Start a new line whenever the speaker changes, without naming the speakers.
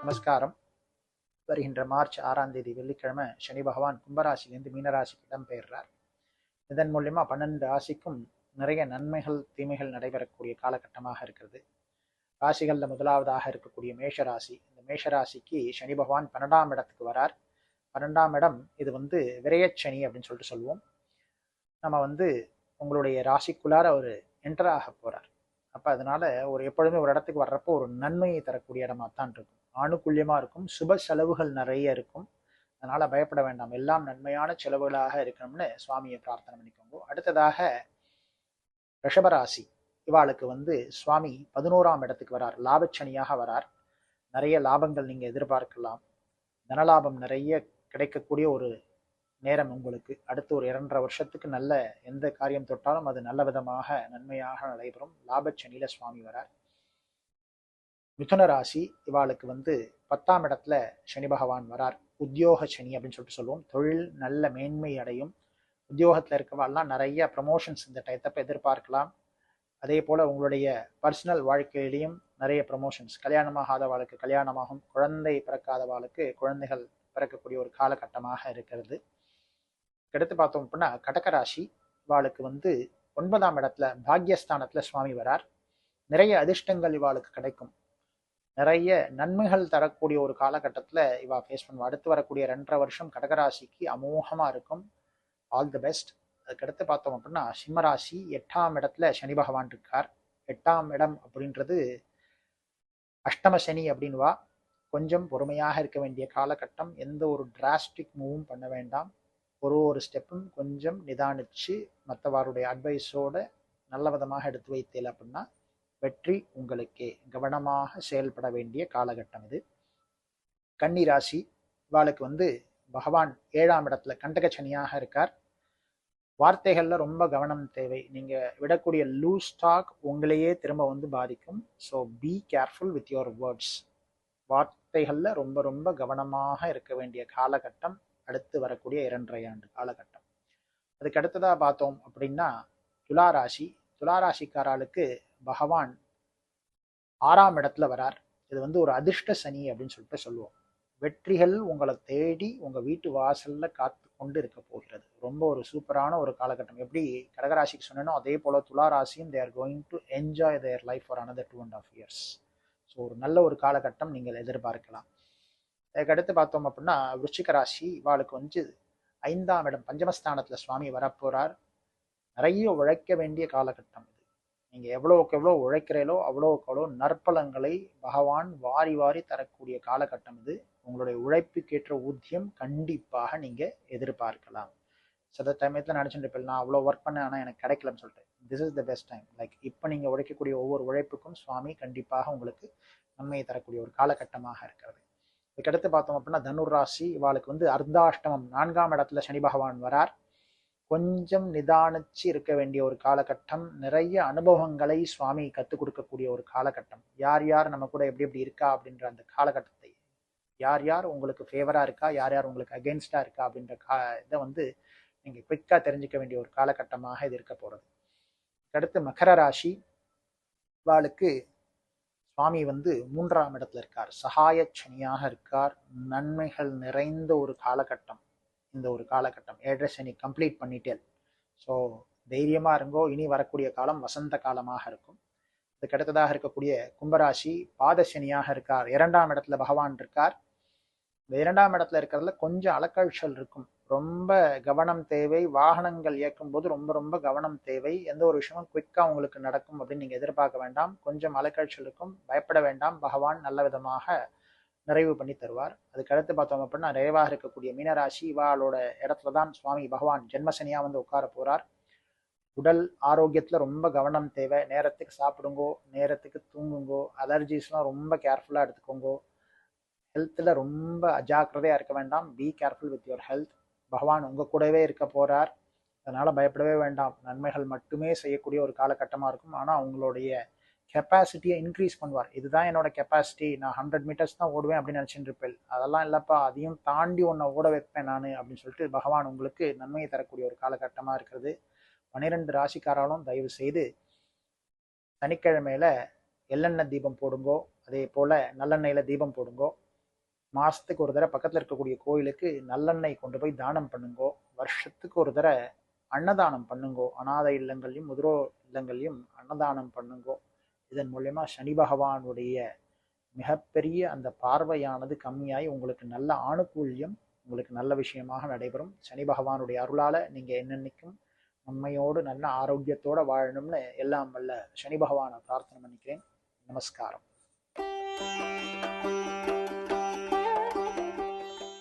நமஸ்காரம். வருகின்ற மார்ச் 6ஆம் தேதி வெள்ளிக்கிழமை சனி பகவான் கும்பராசிலேருந்து மீனராசிக்கு இடம்பெயர்றார். இதன் மூலியமா 12 ராசிக்கும் நிறைய நன்மைகள் தீமைகள் நடைபெறக்கூடிய காலகட்டமாக இருக்கிறது. ராசிகள்ல முதலாவதாக இருக்கக்கூடிய மேஷராசி. இந்த மேஷராசிக்கு சனி பகவான் 12ஆம் இடத்துக்கு வரார். 12ஆம் இடம் இது விரயச்சனி அப்படின்னு சொல்லிட்டு சொல்லுவோம். நம்ம உங்களுடைய ராசிக்குள்ளார ஒரு என்டர் ஆக போறார். அப்ப அதனால எப்பொழுதுமே ஒரு இடத்துக்கு வர்றப்போ ஒரு நன்மையை தரக்கூடிய இடமா தான் இருக்கும். ஆணுக்குள்யமா இருக்கும், சுப செலவுகள் நிறைய இருக்கும். அதனால பயப்பட வேண்டாம், எல்லாம் நன்மையான செலவுகளாக இருக்கணும்னு சுவாமியை பிரார்த்தனை பண்ணிக்கோங்க. அடுத்ததாக ரிஷபராசி. இவாளுக்கு சுவாமி 11ஆம் இடத்துக்கு வரார், லாபச்சனியாக வரார். நிறைய லாபங்கள் நீங்க எதிர்பார்க்கலாம். தனலாபம் நிறைய கிடைக்கக்கூடிய ஒரு நேரம் உங்களுக்கு. அடுத்து ஒரு 2.5 வருஷத்துக்கு நல்ல எந்த காரியம் தொட்டாலும் அது நல்ல விதமாக நன்மையாக நடைபெறும். லாபச்சனியில சுவாமி வரார். மிதுன ராசி. இவாளுக்கு 10ஆம் இடத்துல சனி பகவான் வரார். உத்தியோக சனி அப்படின்னு சொல்லிட்டு சொல்லுவோம். தொழில் நல்ல மேன்மை அடையும். உத்தியோகத்துல இருக்கவாள்லாம் நிறைய ப்ரமோஷன்ஸ் இந்த டயத்தப்ப எதிர்பார்க்கலாம். அதே போல உங்களுடைய பர்சனல் வாழ்க்கையிலையும் நிறைய ப்ரமோஷன்ஸ். கல்யாணமாகாதவாளுக்கு கல்யாணமாகும், குழந்தை பிறக்காதவாளுக்கு குழந்தைகள் பிறக்கக்கூடிய ஒரு காலகட்டமாக இருக்கிறது. அடுத்து பார்த்தோம் அப்படின்னா கடகராசி. இவாளுக்கு 9ஆம் இடத்துல பாக்யஸ்தானத்துல சுவாமி வரார். நிறைய அதிர்ஷ்டங்கள் இவாளுக்கு கிடைக்கும். நிறைய நன்மைகள் தரக்கூடிய ஒரு காலகட்டத்துல இவா ஃபேஸ் பண்ணுவா. அடுத்து வரக்கூடிய 2.5 வருஷம் கடகராசிக்கு அமோகமா இருக்கும். All the best. அதுக்கடுத்து பார்த்தோம் அப்படின்னா சிம்மராசி. 8ஆம் இடத்துல சனி பகவான் இருக்கார். 8ஆம் இடம் அப்படின்றது அஷ்டம சனி அப்படின்வா. கொஞ்சம் பொறுமையாக இருக்க வேண்டிய காலகட்டம். எந்த ஒரு டிராஸ்டிக் மூவும் பண்ண வேண்டாம். ஒரு ஸ்டெப்பும் கொஞ்சம் நிதானிச்சு மற்றவருடைய அட்வைஸோட நல்ல விதமாக எடுத்து வைத்தேன் அப்படின்னா வெற்றி உங்களுக்கே. கவனமாக செயல்பட வேண்டிய காலகட்டம் இது. கன்னி ராசி. இவாளுக்கு பகவான் 7ஆம் இடத்துல கண்டக சனியாக இருக்கார். வார்த்தைகள்ல ரொம்ப கவனம் தேவை. நீங்க விடக்கூடிய லூஸ் டாக் உங்களையே திரும்ப பாதிக்கும். So be careful with your words. வார்த்தைகள்ல ரொம்ப ரொம்ப கவனமாக இருக்க வேண்டிய காலகட்டம் அடுத்து வரக்கூடிய 2.5 ஆண்டு காலகட்டம். அதுக்கு அடுத்ததா பார்த்தோம் அப்படின்னா துளாராசி. துளாராசிக்காராளுக்கு பகவான் 6ஆம் இடத்துல வரார். இது ஒரு அதிர்ஷ்ட சனி அப்படின்னு சொல்லிட்டு சொல்லுவோம். வெற்றிகள் உங்களை தேடி உங்க வீட்டு வாசல்ல காத்து கொண்டு இருக்க போகிறது. ரொம்ப ஒரு சூப்பரான ஒரு காலகட்டம். எப்படி கடகராசிக்கு சொன்னேனோ அதே போல துளாராசியும் they are going to enjoy their life for another 2.5 years. So ஒரு நல்ல ஒரு காலகட்டம் நீங்கள் எதிர்பார்க்கலாம். அதுக்கடுத்து பார்த்தோம் அப்படின்னா விருச்சிக ராசி. இவாளுக்கு 5ஆம் இடம் பஞ்சமஸ்தானத்துல சுவாமி வரப்போறார். நிறைய உழைக்க வேண்டிய காலகட்டம் இது. நீங்க எவ்வளவுக்கு எவ்வளவு உழைக்கிறீங்களோ அவ்வளவுக்கு அவ்வளோ நற்பலங்களை பகவான் வாரி வாரி தரக்கூடிய காலகட்டம் இது. உங்களுடைய உழைப்புக்கேற்ற ஊதியம் கண்டிப்பாக நீங்க எதிர்பார்க்கலாம். சில சமயத்துல நினைச்சுட்டு இருப்பேன், நான் அவ்வளவு ஒர்க் பண்ணேன் ஆனா எனக்கு கிடைக்கலன்னு சொல்லிட்டு. This is the best time. Like இப்ப நீங்க உழைக்கக்கூடிய ஒவ்வொரு உழைப்புக்கும் சுவாமி கண்டிப்பாக உங்களுக்கு நன்மையை தரக்கூடிய ஒரு காலகட்டமாக இருக்கிறது. இதுக்கடுத்து பார்த்தோம் அப்படின்னா தனுர் ராசி. இவாளுக்கு அர்த்தாஷ்டமம் 4ஆம் இடத்துல சனி பகவான் வரார். கொஞ்சம் நிதானிச்சு இருக்க வேண்டிய ஒரு காலகட்டம். நிறைய அனுபவங்களை சுவாமி கற்றுக் கொடுக்கக்கூடிய ஒரு காலகட்டம். யார் யார் நம்ம கூட எப்படி எப்படி இருக்கா அப்படின்ற அந்த காலகட்டத்தை, யார் யார் உங்களுக்கு ஃபேவரா இருக்கா, யார் யார் உங்களுக்கு அகெயின்ஸ்டா இருக்கா அப்படின்ற இதை நீங்க குவிக்கா தெரிஞ்சுக்க வேண்டிய ஒரு காலகட்டமாக இது இருக்க போறது. அடுத்து மகர ராசி. இவாளுக்கு சுவாமி 3ஆம் இடத்துல இருக்கார். சகாய சனியாக இருக்கார். நன்மைகள் நிறைந்த ஒரு காலகட்டம். இந்த ஒரு காலகட்டம் 7.5 சனி கம்ப்ளீட் பண்ணிட்டேன். ஸோ தைரியமா இருங்கோ. இனி வரக்கூடிய காலம் வசந்த காலமாக இருக்கும். இதுக்கு அடுத்ததாக இருக்கக்கூடிய கும்பராசி. பாத சனியாக இருக்கார். 2ஆம் இடத்துல பகவான் இருக்கார். இந்த 2ஆம் இடத்துல இருக்கிறதுல கொஞ்சம் அலக்கழிச்சல் இருக்கும். ரொம்ப கவனம் தேவை. வாகனங்கள் இயக்கும் போது ரொம்ப ரொம்ப கவனம் தேவை. எந்த ஒரு விஷயமும் குவிக்கா உங்களுக்கு நடக்கும் அப்படின்னு நீங்க எதிர்பார்க்க வேண்டாம். கொஞ்சம் அலக்கழிச்சல் இருக்கும். பயப்பட வேண்டாம். பகவான் நல்ல விதமாக நிறைவு பண்ணி தருவார். அதுக்கு அடுத்து பார்த்தோம் அப்படின்னா நிறைவாக இருக்கக்கூடிய மீனராசி. இவாளோட இடத்துலதான் சுவாமி பகவான் ஜென்மசனியா உட்கார போறார். உடல் ஆரோக்கியத்துல ரொம்ப கவனம் தேவை. நேரத்துக்கு சாப்பிடுங்கோ, நேரத்துக்கு தூங்குங்கோ. அலர்ஜிஸ்லாம் ரொம்ப கேர்ஃபுல்லா எடுத்துக்கோங்கோ. ஹெல்த்ல ரொம்ப அஜாக்கிரதையா இருக்க வேண்டாம். B careful with your health. பகவான் உங்க கூடவே இருக்க போறார். அதனால பயப்படவே வேண்டாம். நன்மைகள் மட்டுமே செய்யக்கூடிய ஒரு காலகட்டமா இருக்கும். ஆனா உங்களுடைய கெப்பாசிட்டியை இன்க்ரீஸ் பண்ணுவார். இதுதான் என்னோட கெப்பாசிட்டி, நான் 100 மீட்டர்ஸ் தான் ஓடுவேன் அப்படின்னு நினைச்சுட்டு இருப்பேன். அதெல்லாம் இல்லப்பா, அதையும் தாண்டி உன்னை ஓட வைப்பேன் நான் அப்படின்னு சொல்லிட்டு பகவான் உங்களுக்கு நன்மையை தரக்கூடிய ஒரு காலகட்டமா இருக்கிறது. 12 ராசிக்காராலும் தயவு செய்து சனிக்கிழமையில எள்ளெண்ணெய் தீபம் போடுங்கோ. அதே போல நல்லெண்ணெயில தீபம் போடுங்கோ. மாசத்துக்கு ஒரு தடவை பக்கத்துல இருக்கக்கூடிய கோயிலுக்கு நல்லெண்ணெய் கொண்டு போய் தானம் பண்ணுங்கோ. வருஷத்துக்கு ஒரு தடவை அன்னதானம் பண்ணுங்கோ. அனாதை இல்லங்கள்லையும் முதிரோர் இல்லங்கள்லையும் அன்னதானம் பண்ணுங்கோ. இதன் மூலயமா சனி பகவானுடைய மிகப்பெரிய அந்த பார்வையானது கம்மியாகி உங்களுக்கு நல்ல ஆணுகூல்யம், உங்களுக்கு நல்ல விஷயமாக நடைபெறும். சனி பகவானுடைய அருளால நீங்க என்னென்னைக்கும் உண்மையோடு நல்ல ஆரோக்கியத்தோட வாழணும்னு எல்லாம் வல்ல சனி பகவானை பிரார்த்தனை பண்ணிக்கிறேன். நமஸ்காரம்.